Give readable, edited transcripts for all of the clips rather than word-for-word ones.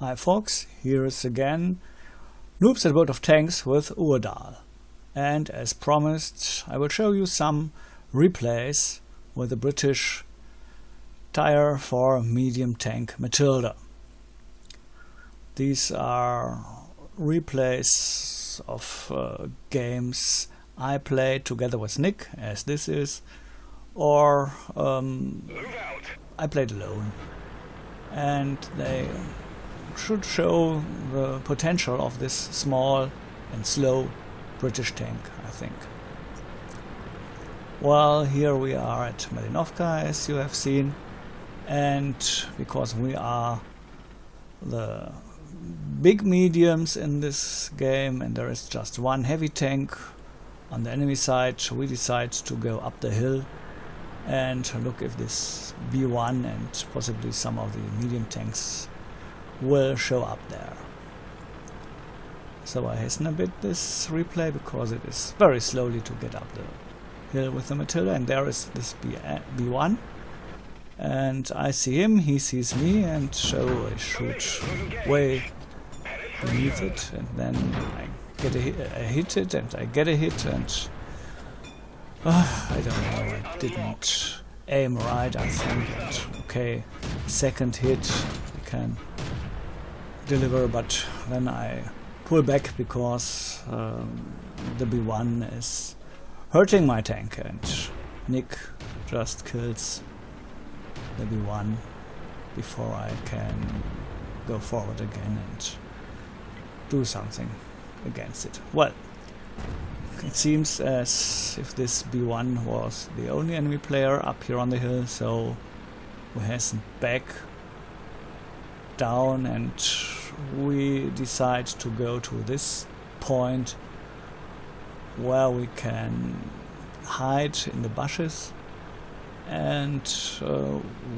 Hi folks, here is again Noobs at World of Tanks with Urdal. And as promised, I will show you some replays with the British tire for medium tank Matilda. These are replays of games I played together with Nick, as this is, or I played alone. And they should show the potential of this small and slow British tank, I think. Well, here we are at Malinovka, as you have seen, and because we are the big mediums in this game and there is just one heavy tank on the enemy side, we decide to go up the hill and look if this B1 and possibly some of the medium tanks will show up there. So I hasten a bit this replay because it is very slowly to get up the hill with the Matilda, and there is this B1 and I see him, he sees me, and so I shoot way beneath it, and then I get I hit it and I get a hit, and I don't know, I didn't aim right, I think, and okay, second hit I can deliver, but then I pull back because the B1 is hurting my tank, and Nick just kills the B1 before I can go forward again and do something against it. Well, it seems as if this B1 was the only enemy player up here on the hill, so we hasten back down and we decide to go to this point where we can hide in the bushes and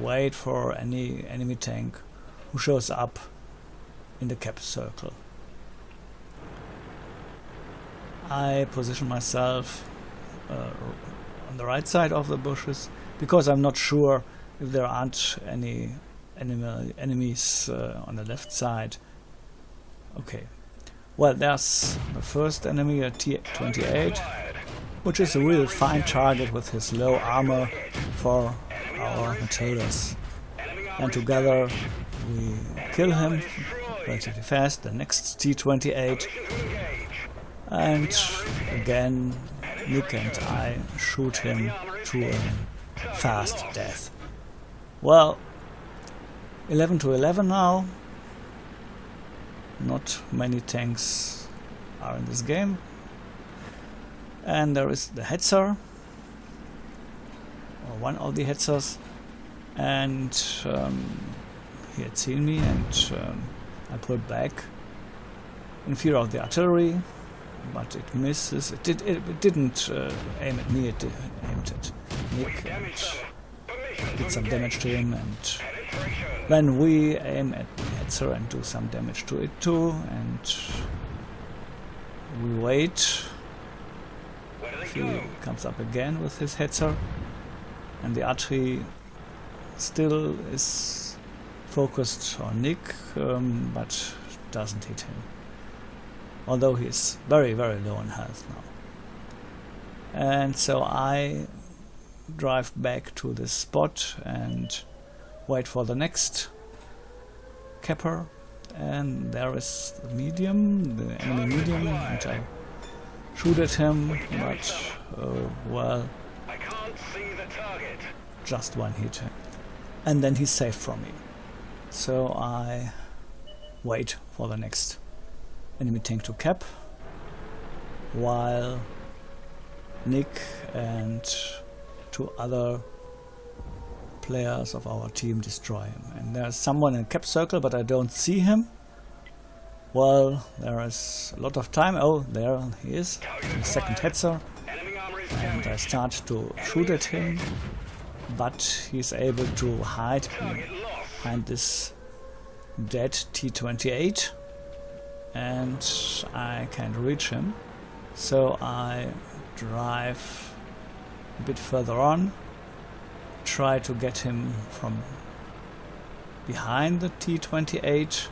wait for any enemy tank who shows up in the cap circle. I position myself on the right side of the bushes because I'm not sure if there aren't any enemies on the left side. Okay, well, there's the first enemy, a T-28, which is a real fine target with his low armor for our Matildas, and together we kill him relatively fast. The next T-28, and again Nick and I shoot him to a fast death. Well, 11 to 11 now. Not many tanks are in this game. And there is the Hetzer, or one of the Hetzers, and he had seen me, and I pulled back in fear of the artillery, but it misses. It didn't aim at me, it aimed at Nick and did some damage to him, and then we aim at the Hetzer and do some damage to it too, and we wait. He comes up again with his Hetzer, and the archery still is focused on Nick, but doesn't hit him, although he is very, very low in health now. And so I drive back to this spot and wait for the next capper, and there is the medium, the enemy medium, and I shoot at him, but well, just one hit, and then he's safe from me. So I wait for the next enemy tank to cap, while Nick and two other players of our team destroy him. And there's someone in a cap circle, but I don't see him. Well, there is a lot of time. Oh, there he is, the second Hetzer, and I start to shoot at him, but he's able to hide behind this dead T-28, and I can't reach him. So I drive a bit further on, try to get him from behind the T-28,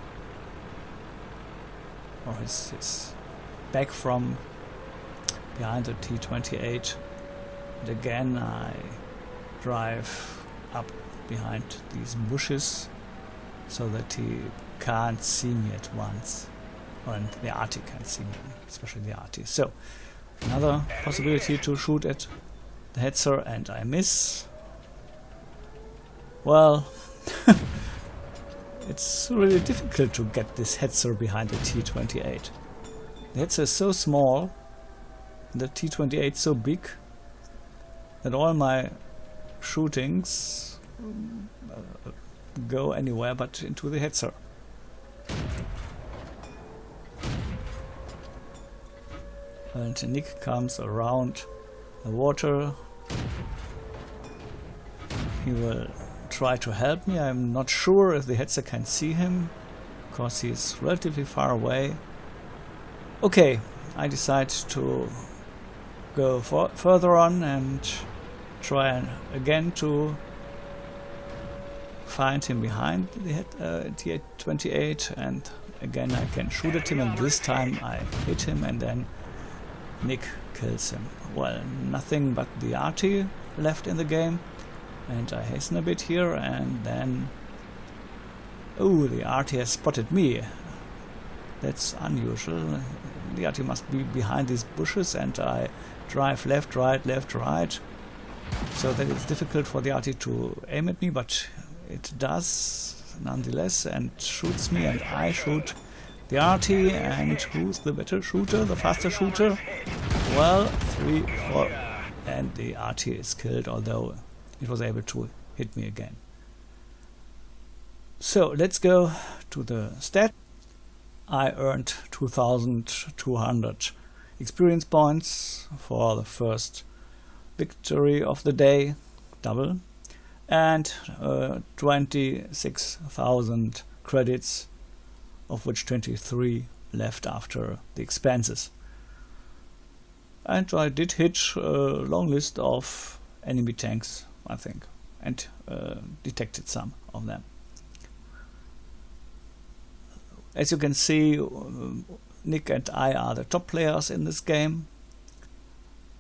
or his back from behind the T-28, and again I drive up behind these bushes so that he can't see me at once, and the arty can't see me, especially the arty. So another possibility to shoot at the Hetzer, and I miss. Well, it's really difficult to get this Hetzer behind the T-28. The Hetzer is so small, the T-28 so big, that all my shootings go anywhere but into the Hetzer. And Nick comes around the water. He will try to help me. I'm not sure if the Hetzer can see him, because he is relatively far away. Okay, I decide to go further on and try again to find him behind the T-28, and again I can shoot at him, and this time I hit him and then Nick kills him. Well, nothing but the arty left in the game, and I hasten a bit here, and then oh, the arty has spotted me. That's unusual. The arty must be behind these bushes, and I drive left, right, so that it's difficult for the arty to aim at me, but it does nonetheless, and shoots me, and I shoot the arty. And who's the better shooter, the faster shooter? Well, 3, 4, and the arty is killed, although it was able to hit me again. So let's go to the stat. I earned 2,200 experience points for the first victory of the day, double, and 26,000 credits, of which 23 left after the expenses. And I did hit a long list of enemy tanks, I think, and detected some of them. As you can see, Nick and I are the top players in this game,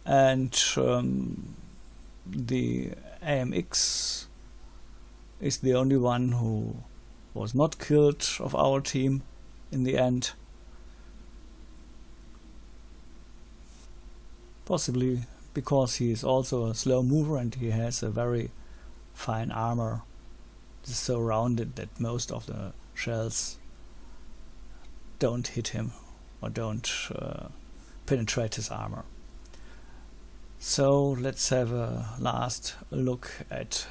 and the AMX is the only one who was not killed of our team in the end. Possibly because he is also a slow mover and he has a very fine armor. It's so rounded that most of the shells don't hit him or don't penetrate his armor. So let's have a last look at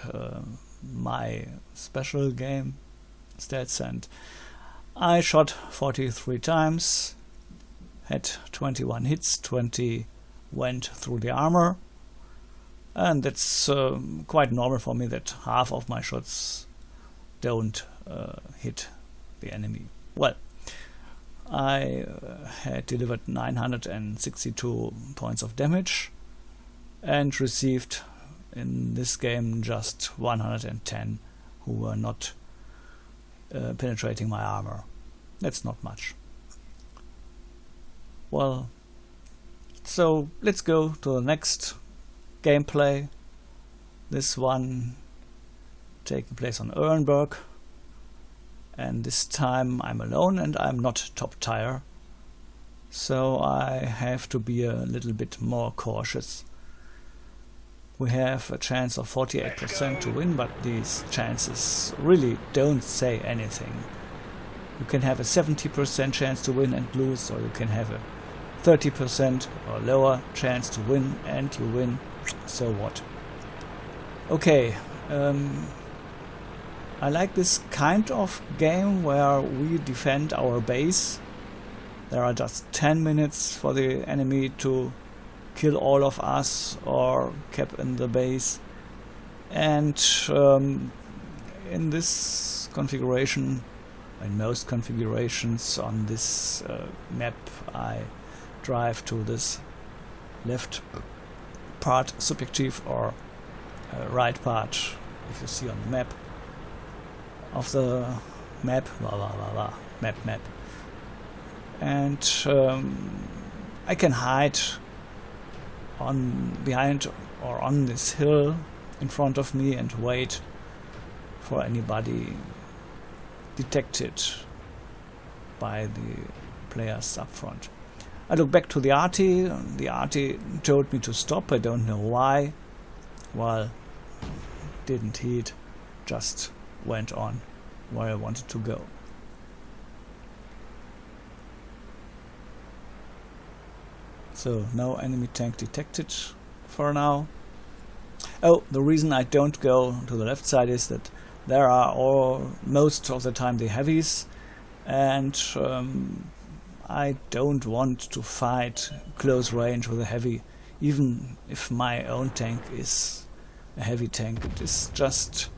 my special game stats, and I shot 43 times, had 21 hits, 20 went through the armor, and that's quite normal for me that half of my shots don't hit the enemy. Well, I had delivered 962 points of damage and received in this game just 110 who were not penetrating my armor. That's not much. Well, so let's go to the next gameplay. This one taking place on Ehrenberg, and this time I'm alone and I'm not top tier, so I have to be a little bit more cautious. We have a chance of 48% to win, but these chances really don't say anything. You can have a 70% chance to win and lose, or you can have a 30% or lower chance to win and you win. So what? Okay, I like this kind of game where we defend our base. There are just 10 minutes for the enemy to kill all of us or cap in the base, and in this configuration, in most configurations on this map, I drive to this left part subjective or right part, if you see on the map of the map, map, and I can hide behind or on this hill in front of me and wait for anybody detected by the players up front. I look back to the arty. The arty told me to stop. I don't know why. Well, didn't heed, just went on where I wanted to go. So no enemy tank detected for now. Oh, the reason I don't go to the left side is that there are most of the time the heavies, and I don't want to fight close range with a heavy, even if my own tank is a heavy tank. It is just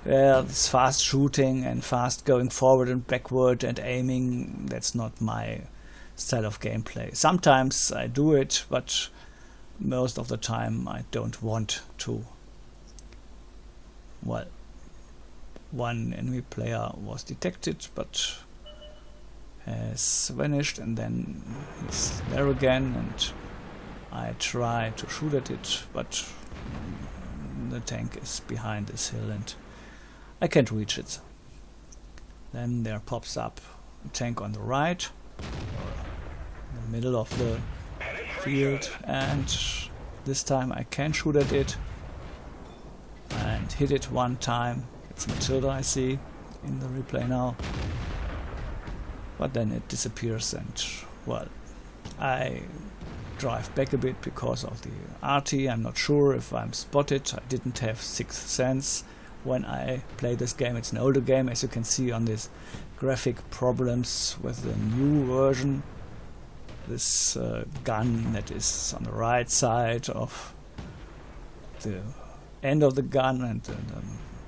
this fast shooting and fast going forward and backward and aiming. That's not my style of gameplay. Sometimes I do it, but most of the time I don't want to. Well, one enemy player was detected but has vanished, and then he's there again, and I try to shoot at it, but the tank is behind this hill and I can't reach it. Then there pops up a tank on the right, in the middle of the field, and this time I can shoot at it and hit it one time. It's Matilda I see in the replay now, but then it disappears, and well, I drive back a bit because of the RT. I'm not sure if I'm spotted. I didn't have sixth sense when I played this game. It's an older game, as you can see on these graphic problems with the new version. This gun that is on the right side of the end of the gun and the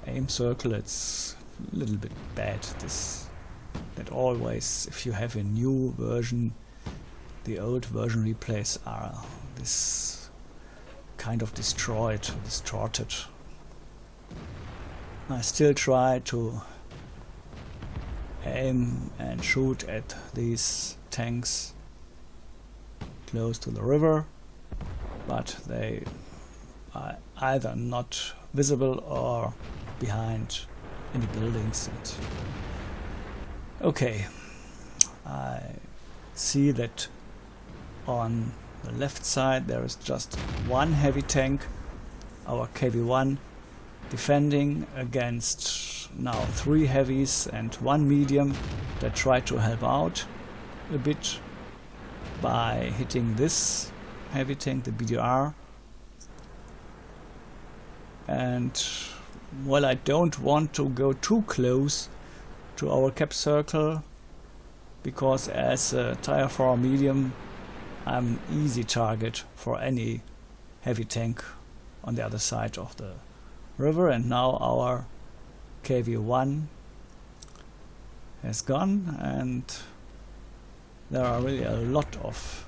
aim circle, it's a little bit bad. That always, if you have a new version, the old version replays are this kind of destroyed, distorted. I still try to aim and shoot at these tanks close to the river, but they are either not visible or behind any buildings. And okay, I see that on the left side there is just one heavy tank, our KV-1, defending against now 3 heavies and 1 medium that try to help out a bit by hitting this heavy tank, the BDR. And well, I don't want to go too close to our cap circle, because as a tier 4 medium I'm an easy target for any heavy tank on the other side of the river. And now our KV-1 has gone, and there are really a lot of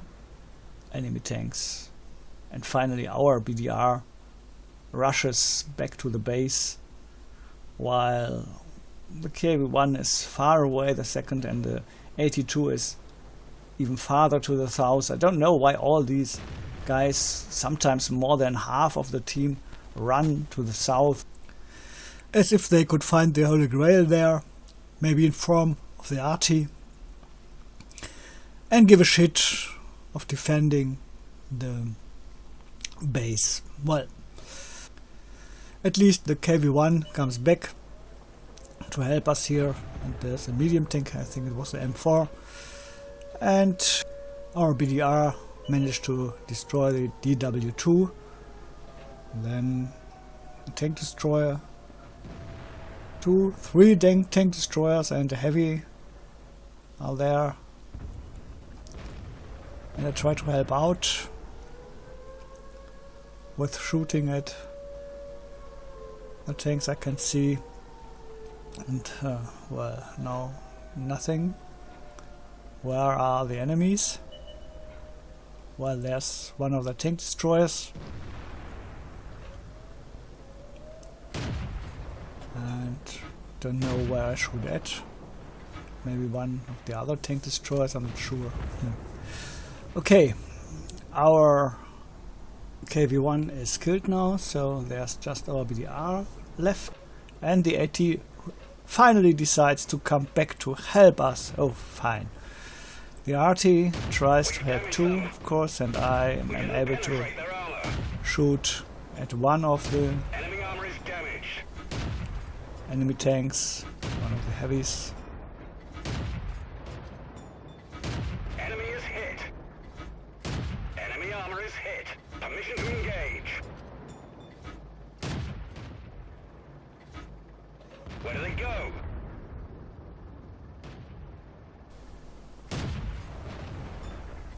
enemy tanks. And finally our BDR rushes back to the base, while the KV-1 is far away, the second, and the 82 is even farther to the south. I don't know why all these guys, sometimes more than half of the team, run to the south, as if they could find the Holy Grail there, maybe in form of the RT, and give a shit of defending the base. Well, at least the KV-1 comes back to help us here, and there's a medium tank, I think it was the M4, and our BDR managed to destroy the DW2. Then a tank destroyer, 2, 3 tank destroyers and a heavy are there, and I try to help out with shooting at the tanks I can see, and well, no, nothing. Where are the enemies? Well, there's one of the tank destroyers, and don't know where I should at. maybe one of the other tank destroyers, I'm not sure. Yeah. Okay, our KV-1 is killed now, so there's just our BDR left, and the AT finally decides to come back to help us. Oh, fine. The RT tries to help too, of course, and I am able to shoot at one of the enemy tanks, one of the heavies. Enemy is hit. Enemy armor is hit. Permission to engage. Where do they go?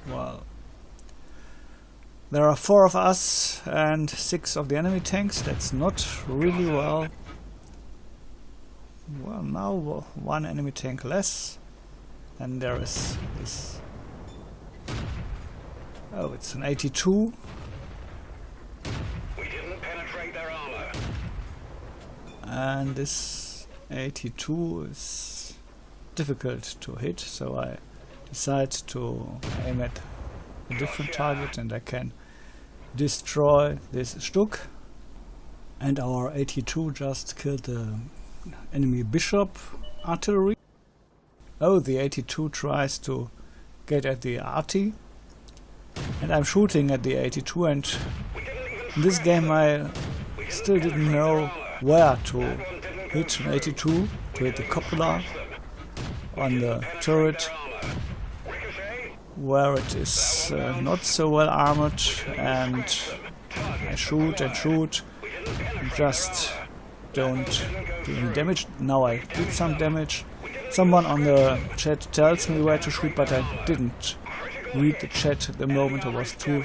Well, there are 4 of us and 6 of the enemy tanks. That's not really well. Well, now 1 enemy tank less. And there is this. Oh, it's an 82. We didn't penetrate their armor. And this 82 is difficult to hit, so I decide to aim at a different target, and I can destroy this Stuck. And our 82 just killed the enemy bishop artillery. Oh, the 82 tries to get at the RT, and I'm shooting at the 82, and in this game I still didn't know where to hit an 82, to hit the cupola on the turret, where it is not so well armored, and I shoot and shoot and just don't do any damage. Now I did some damage. Someone on the chat tells me where to shoot, but I didn't read the chat at the moment. I was too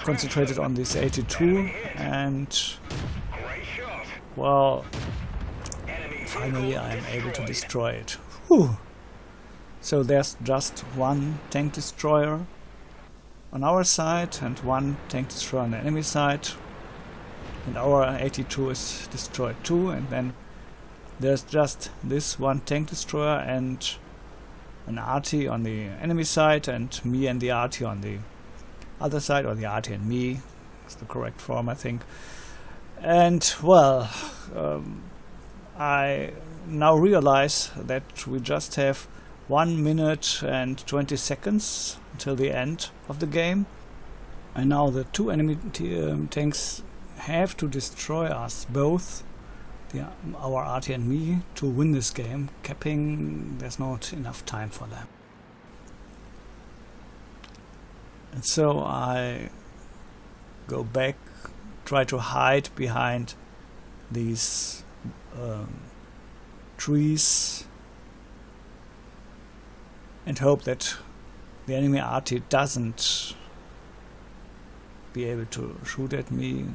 concentrated on this 82, and well, finally I am able to destroy it. Whew. So there's just 1 tank destroyer on our side and 1 tank destroyer on the enemy side, and our 82 is destroyed too, and then there's just this 1 tank destroyer and an RT on the enemy side, and me and the RT on the other side, or the RT and me is the correct form, I think. And well, I now realize that we just have 1 minute and 20 seconds until the end of the game, and now the 2 enemy tanks have to destroy us both, our RT and me, to win this game. Capping, there's not enough time for them. And so I go back, try to hide behind these trees, and hope that the enemy RT doesn't be able to shoot at me.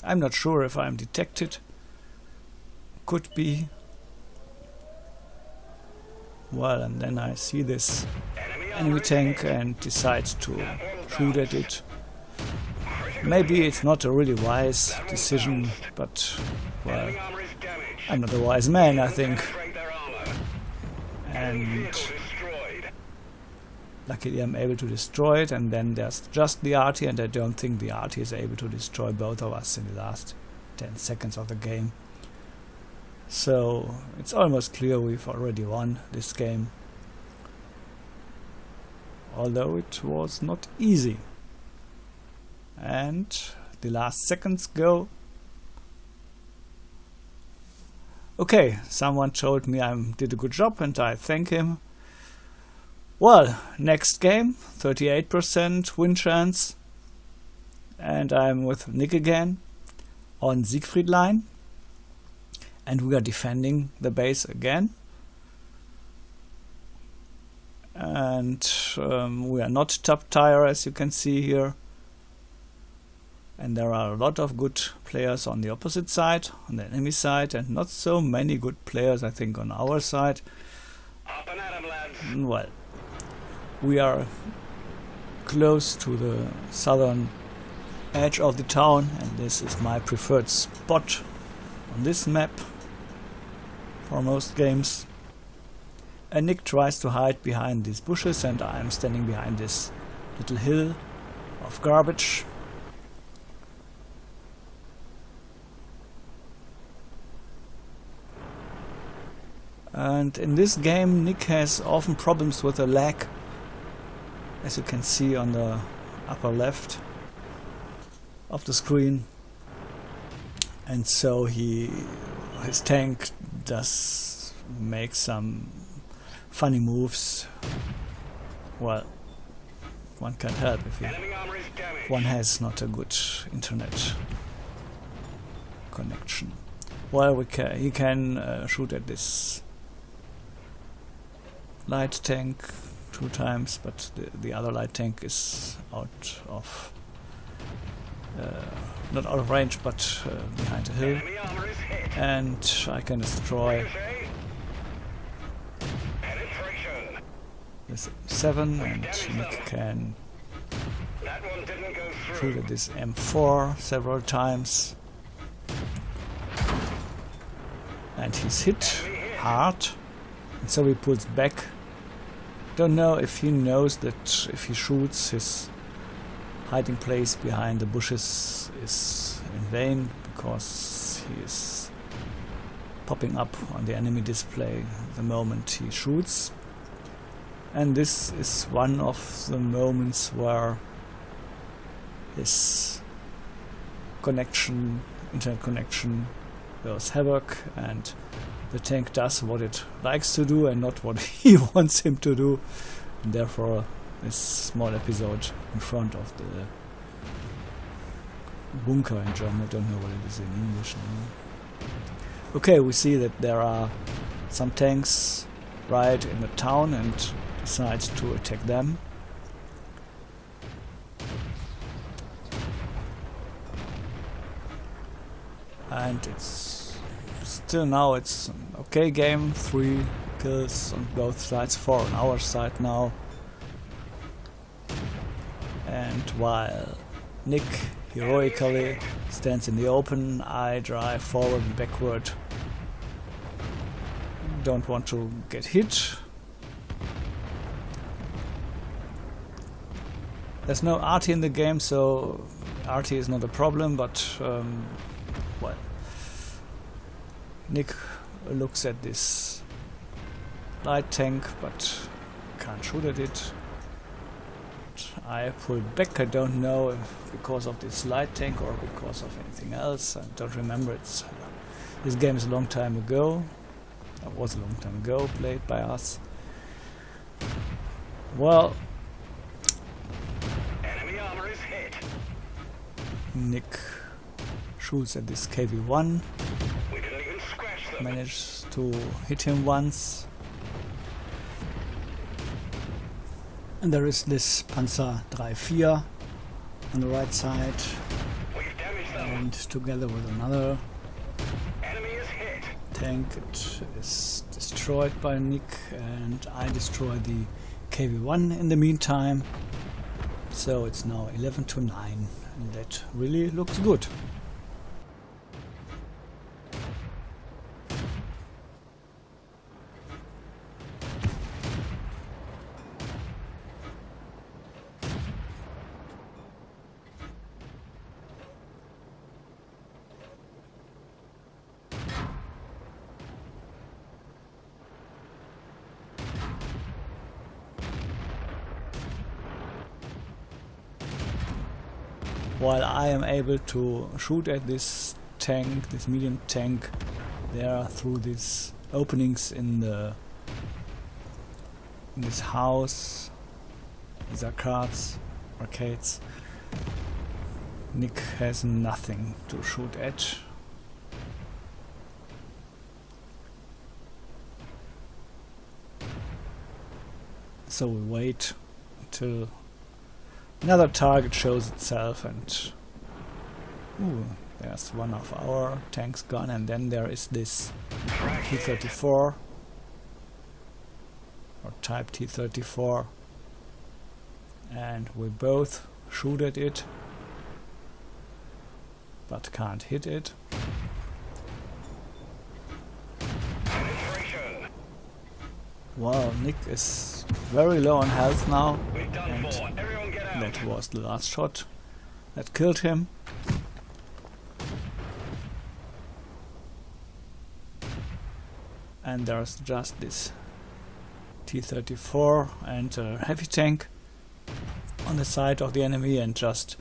I'm not sure if I'm detected. Could be. Well, and then I see this enemy tank and decide to shoot at it. Maybe it's not a really wise decision, but well, I'm not a wise man, I think. And luckily I'm able to destroy it, and then there's just the RT, and I don't think the RT is able to destroy both of us in the last 10 seconds of the game. So it's almost clear we've already won this game, although it was not easy. And the last seconds go. Okay, someone told me I did a good job, and I thank him. Well, next game, 38% win chance, and I'm with Nick again on Siegfried line, and we are defending the base again, and we are not top tier, as you can see here, and there are a lot of good players on the opposite side, on the enemy side, and not so many good players, I think, on our side. Up and at 'em, lads. Well, we are close to the southern edge of the town, and this is my preferred spot on this map for most games. And Nick tries to hide behind these bushes, and I'm standing behind this little hill of garbage. And in this game Nick has often problems with the lag, as you can see on the upper left of the screen. And so his tank does make some funny moves. Well, one can't help if one has not a good internet connection. Well, he can shoot at this light tank 2 times, but the other light tank is out of not out of range, but behind the hill, and I can destroy this 7, and Nick can shoot at this M4 several times, and he's hit hard, and so he pulls back. Don't know if he knows that if he shoots, his hiding place behind the bushes is in vain, because he is popping up on the enemy display the moment he shoots. And this is one of the moments where his internet connection goes havoc, and the tank does what it likes to do and not what he wants him to do, and therefore this small episode in front of the bunker in German, I don't know what it is in English now. Okay, we see that there are some tanks right in the town and decides to attack them. And it's still now it's an okay game, 3 kills on both sides, 4 on our side now. And while Nick heroically stands in the open, I drive forward and backward. Don't want to get hit. There's no RT in the game, so RT is not a problem, but well, Nick looks at this light tank but can't shoot at it. I pull back, I don't know if because of this light tank or because of anything else, I don't remember. This game is a long time ago, it was a long time ago, played by us. Well, Nick shoots at this KV-1, managed to hit him once, and there is this Panzer 3-4 on the right side, and together with another tank it is destroyed by Nick, and I destroy the KV-1 in the meantime. So it's now 11-9, and that really looks good. While I am able to shoot at this tank, this medium tank, there through these openings in this house, these arcades, Nick has nothing to shoot at. So we wait until another target shows itself, and there's one of our tanks gone, and then there is this T-34 or type T-34, and we both shoot at it but can't hit it. Well, Nick is very low on health now, We've done and for. Everyone get out. that was the last shot that killed him. And there's just this T-34 and a heavy tank on the side of the enemy, and just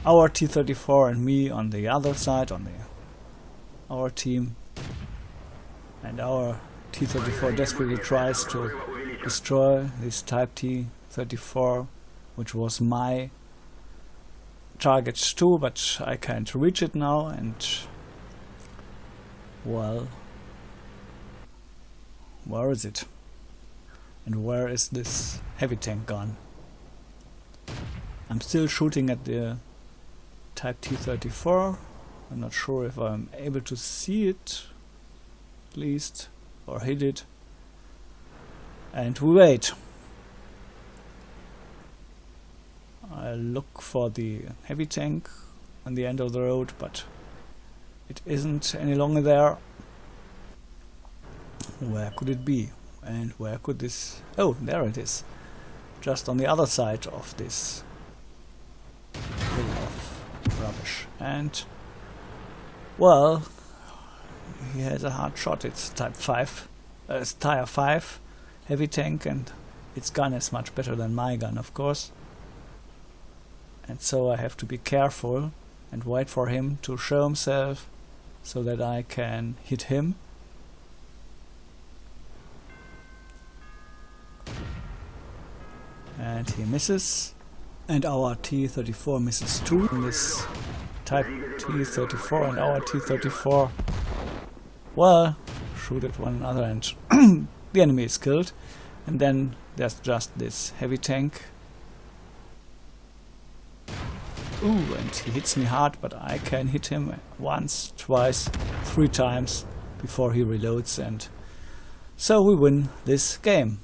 our T-34 and me on the other side, on our team. And our T-34 desperately tries to destroy this Type T-34, which was my target too, but I can't reach it now, and well, where is it? And where is this heavy tank gone? I'm still shooting at the Type T-34. I'm not sure if I'm able to see it, at least, or hit it. And we wait. I look for the heavy tank on the end of the road, but it isn't any longer there. Where could it be? And where could this... Oh, there it is. Just on the other side of this hill of rubbish. And, well, he has a hard shot. It's Type 5, it's Tier 5 heavy tank, and its gun is much better than my gun, of course. And so I have to be careful and wait for him to show himself so that I can hit him. And he misses, and our T-34 misses too. And this Type T-34 and our T-34, well, shoot at one another, and the enemy is killed. And then there's just this heavy tank. Ooh, and he hits me hard, but I can hit him once, twice, 3 times before he reloads, and so we win this game.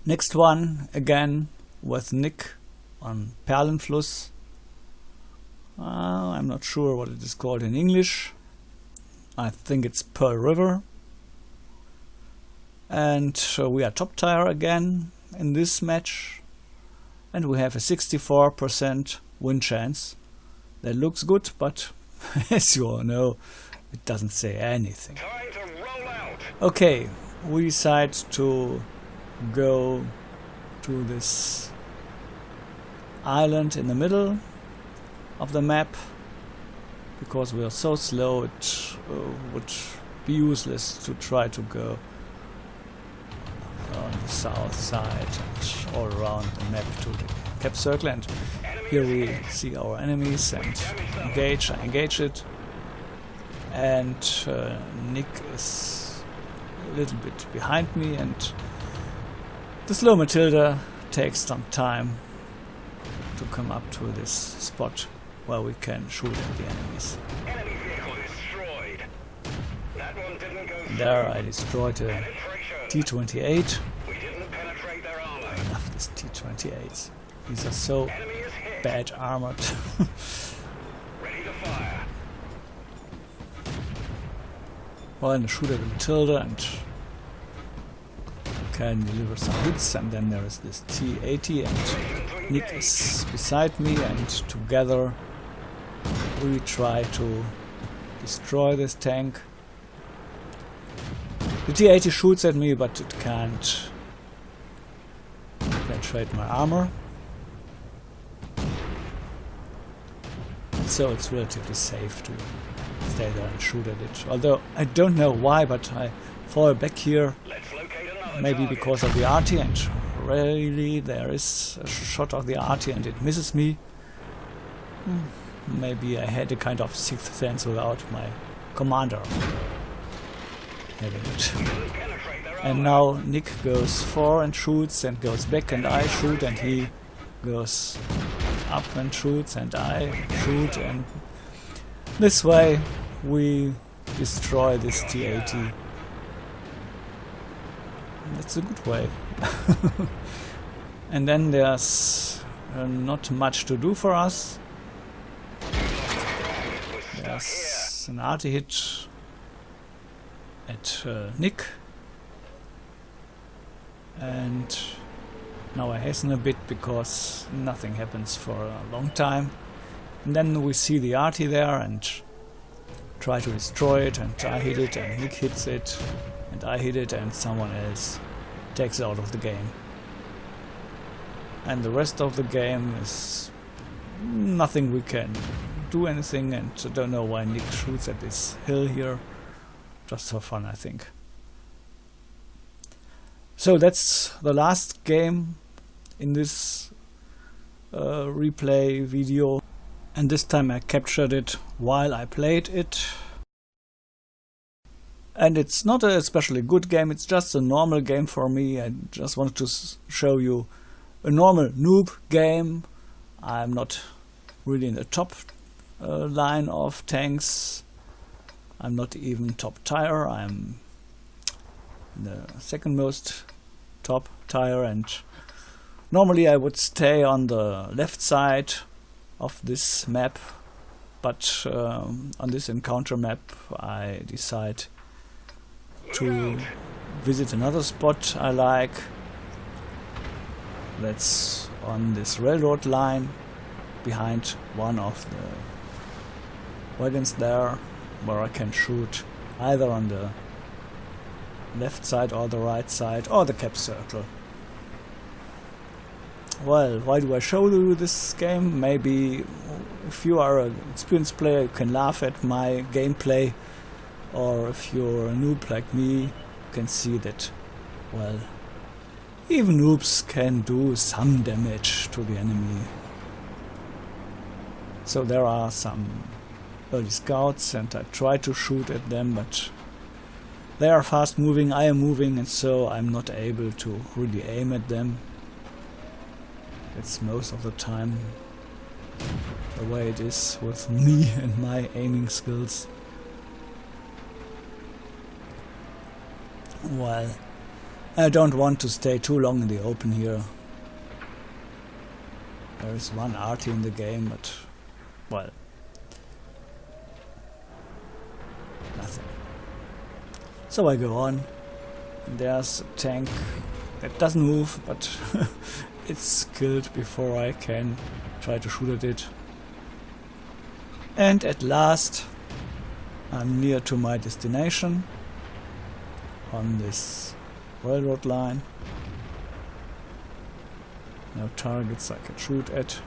Next one, again with Nick on Perlenfluss. I'm not sure what it is called in English. I think it's Pearl River. And we are top tier again in this match. And we have a 64% win chance. That looks good, but as you all know, it doesn't say anything. Time to roll out. Okay, we decide to go to this island in the middle of the map, because we are so slow it would be useless to try to go on the south side and all around the map to the cap circle. And here we see our enemies and engage. I engage it, and Nick is a little bit behind me, and the slow Matilda takes some time to come up to this spot where we can shoot at the enemies. Enemy vehicle destroyed. That one didn't go through. There I destroyed a Penetration. T-28. We didn't penetrate their armor. I love these T-28s. These are so Enemy is hit. bad armored. Ready to fire. Well, and I shoot at the Matilda and can deliver some hits, and then there is this T-80 and Nick is beside me, and together we try to destroy this tank. The T-80 shoots at me, but it can't penetrate my armor, and so it's relatively safe to stay there and shoot at it. Although I don't know why, but I fall back here. Let's locate another Maybe target. because of the RT, and really there is a shot of the RT and it misses me. Maybe I had a kind of sixth sense without my commander having it. Penetrate their And now Nick goes for and shoots and goes back, and I shoot, and he goes up and shoots and I shoot, and this way we destroy this T-80. That's a good way. And then there's not much to do for us. There's an arty hit at Nick, and now I hasten a bit because nothing happens for a long time. And then we see the arty there and try to destroy it, and I hit it and Nick hits it and I hit it and someone else takes it out of the game. And the rest of the game is nothing, we can do anything, and I don't know why Nick shoots at this hill here. Just for fun, I think. So that's the last game in this replay video, and this time I captured it while I played it. And it's not a especially good game, it's just a normal game for me. I just wanted to show you a normal noob game. I'm not really in the top line of tanks. I'm not even top tier, I'm in the second most top tier, and normally I would stay on the left side of this map, but on this encounter map I decide to visit another spot I like. That's on this railroad line behind one of the wagons there, where I can shoot either on the left side or the right side or the cap circle. Well, why do I show you this game? Maybe if you are an experienced player you can laugh at my gameplay, or if you're a noob like me you can see that, well, even noobs can do some damage to the enemy. So there are some early scouts and I try to shoot at them, but they are fast moving, I am moving, and so I'm not able to really aim at them. It's most of the time the way it is with me and my aiming skills. Well, I don't want to stay too long in the open here. There is one arty in the game, but, well, nothing. So I go on, and there's a tank that doesn't move, but it's killed before I can try to shoot at it. And at last I'm near to my destination on this railroad line. No targets I can shoot at.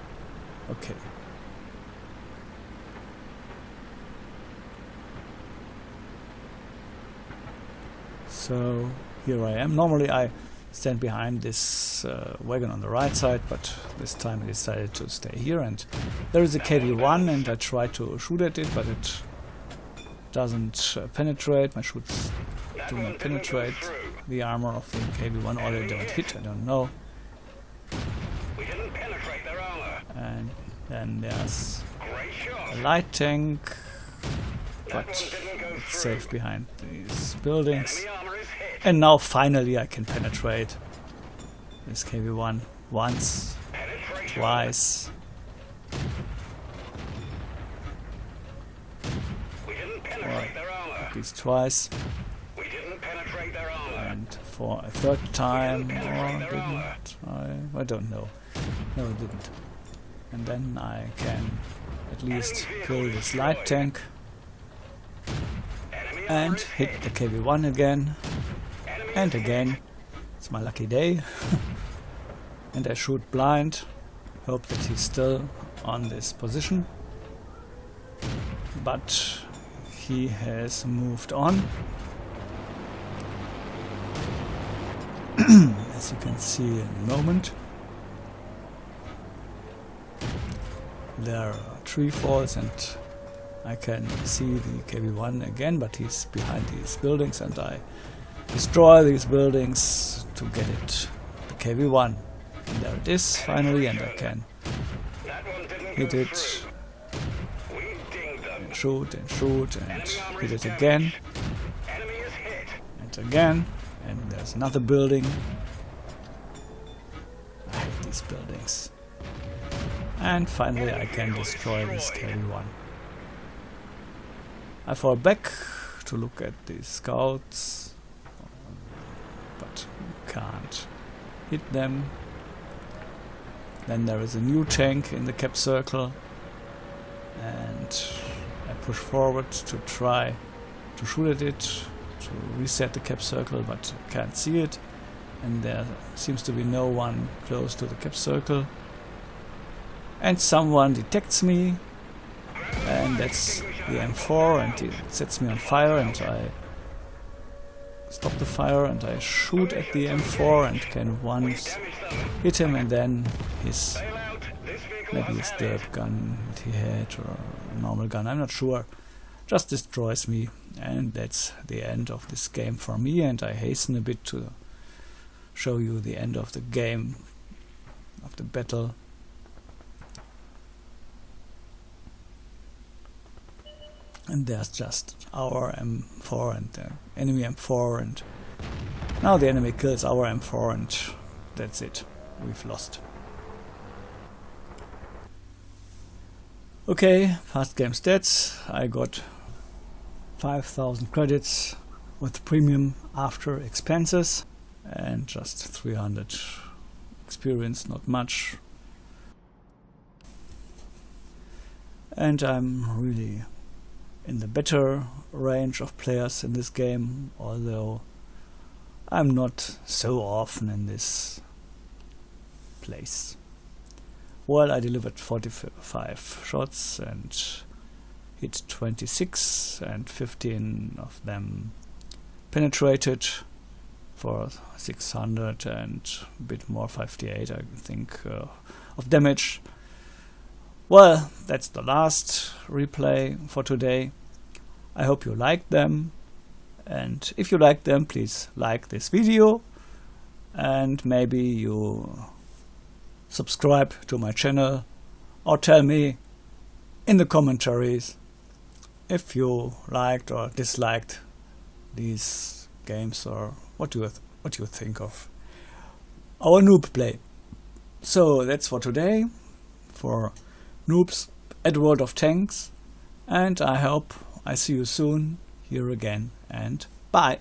Okay. So here I am. Normally I stand behind this wagon on the right side, but this time I decided to stay here, and there is a KV-1 and I try to shoot at it, but it doesn't penetrate. My shoots do not penetrate the armor of the KV-1, or they don't hit, I don't know. And then there's a light tank, but it's safe behind these buildings. And now finally I can penetrate this KV-1 once, twice. Or at least twice. And for a third time, or didn't I don't know. No, it didn't. And then I can at least kill this light tank and hit the KV-1 again and again. It's my lucky day. And I shoot blind, hope that he's still on this position, but he has moved on. As you can see in a moment. There are tree falls and I can see the KV-1 again, but he's behind these buildings and I destroy these buildings to get it, the KV-1. And there it is finally, and I can hit it and shoot and shoot and hit it again and again, and there's another building. I hate these buildings. And finally I can destroy this KV-1. I fall back to look at the scouts, but can't hit them. Then there is a new tank in the cap circle, and I push forward to try to shoot at it, to reset the cap circle, but can't see it, and there seems to be no one close to the cap circle. And someone detects me, and that's the M4, and it sets me on fire, and I stop the fire and I shoot at the M4 and can once hit him, and then his, maybe his derp gun that he had, or a normal gun, I'm not sure, just destroys me, and that's the end of this game for me. And I hasten a bit to show you the end of the game, of the battle. And there's just our M4 and the enemy M4, and now the enemy kills our M4, and that's it. We've lost. Okay, fast game stats. I got 5,000 credits with premium after expenses, and just 300 experience, not much. And I'm really in the better range of players in this game, although I'm not so often in this place. Well, I delivered 45 shots and hit 26, and 15 of them penetrated for 600 and a bit more, 58 I think, of damage. Well, that's the last replay for today. I hope you liked them, and if you liked them, please like this video, and maybe you subscribe to my channel, or tell me in the commentaries if you liked or disliked these games, or what you think of our noob play. So that's for today, for Noobs at World of Tanks, and I hope I see you soon here again, and bye!